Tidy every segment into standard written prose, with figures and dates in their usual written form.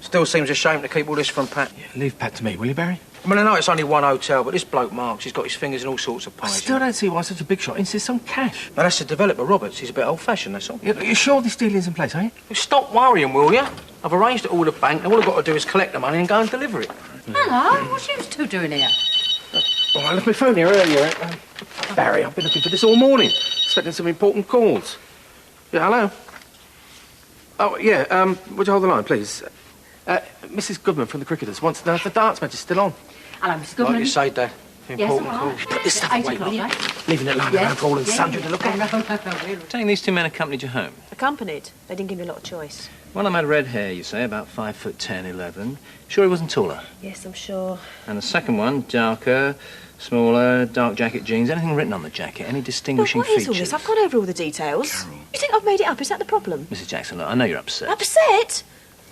Still seems a shame to keep all this from Pat. Yeah, leave Pat to me, will you, Barry? I mean, I know it's only one hotel, but this bloke Marks, he's got his fingers in all sorts of I pies. still don't see why such a big shot insists on cash. Now, that's the developer, Roberts. He's a bit old-fashioned, that's all. You're sure this deal is in place, are you? Well, stop worrying, will you? I've arranged it all with the bank, and all I've got to do is collect the money and go and deliver it. Hello, what are you two doing here? Well, I left my phone here earlier. Barry, I've been looking for this all morning, expecting some important calls. Yeah, hello? Oh, yeah, would you hold the line, please? Mrs. Goodman from the Cricketers wants to know if the darts match is still on. Hello, Miss Goodman. Like you say, Dad. Important all calls. right. Put this stuff away, will you? Leaving it lying around for all and sundry to look at. Saying these two men accompanied you home? Accompanied? They didn't give me a lot of choice. One of them had red hair, you say, about 5'10", 11. Sure he wasn't taller? Yes, I'm sure. And the second one, darker, smaller, dark jacket, jeans. Anything written on the jacket? Any distinguishing But what is features? all this? I've gone over all the details. Carol. You think I've made it up? Is that the problem? Mrs. Jackson, look, I know you're upset. Upset?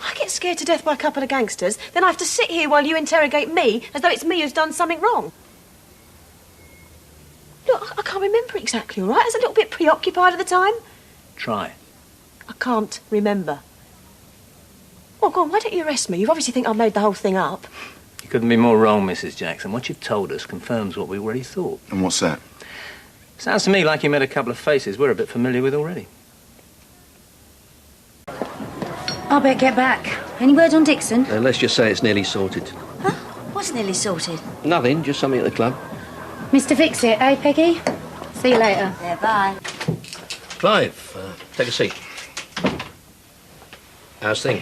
I get scared to death by a couple of gangsters, then I have to sit here while you interrogate me as though it's me who's done something wrong. Look, I can't remember exactly, all right? I was a little bit preoccupied at the time. Try. I can't remember. Well, go on, why don't you arrest me? You obviously think I've made the whole thing up. You couldn't be more wrong, Mrs. Jackson. What you've told us confirms what we already thought. And what's that? Sounds to me like you met a couple of faces we're a bit familiar with already. I better get back. Any word on Dixon? Let's just say it's nearly sorted. Huh? What's nearly sorted? Nothing, just something at the club. Mr. Fix-It, eh, Peggy? See you later. Yeah, bye. Clive, take a seat. How's things?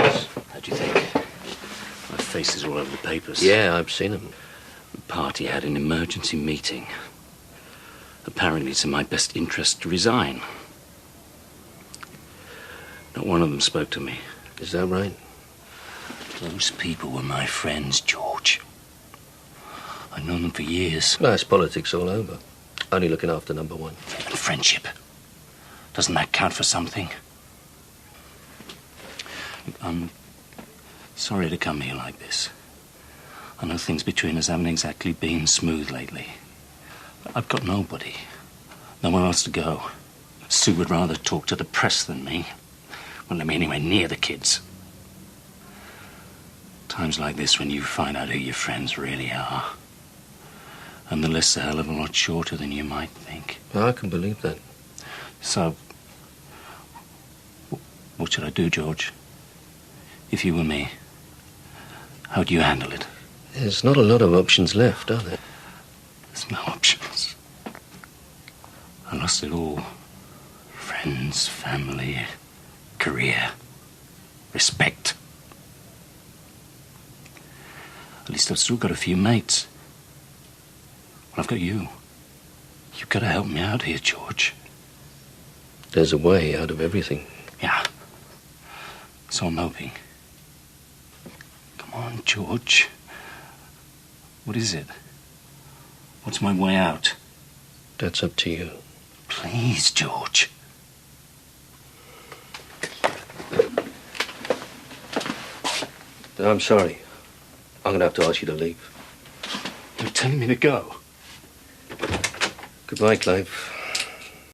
How do you think? My face is all over the papers. Yeah, I've seen them. The party had an emergency meeting. Apparently it's in my best interest to resign. Not one of them spoke to me. Is that right? Those people were my friends, George. I've known them for years. Nice politics all over. Only looking after number one. And friendship. Doesn't that count for something? I'm sorry to come here like this. I know things between us haven't exactly been smooth lately. I've got nobody. Nowhere else to go. Sue would rather talk to the press than me. Won't let me anywhere near the kids. Times like this when you find out who your friends really are. And the list's a hell of a lot shorter than you might think. I can believe that. So, what should I do, George? If you were me, how'd you handle it? There's not a lot of options left, are there? There's no options. I lost it all. Friends, family, career, respect. At least I've still got a few mates. Well, I've got you. You've got to help me out here, George. There's a way out of everything. Yeah. So I'm hoping. Come on, George. What is it? What's my way out? That's up to you. Please, George. I'm sorry. I'm going to have to ask you to leave. You're telling me to go? Goodbye, Clive.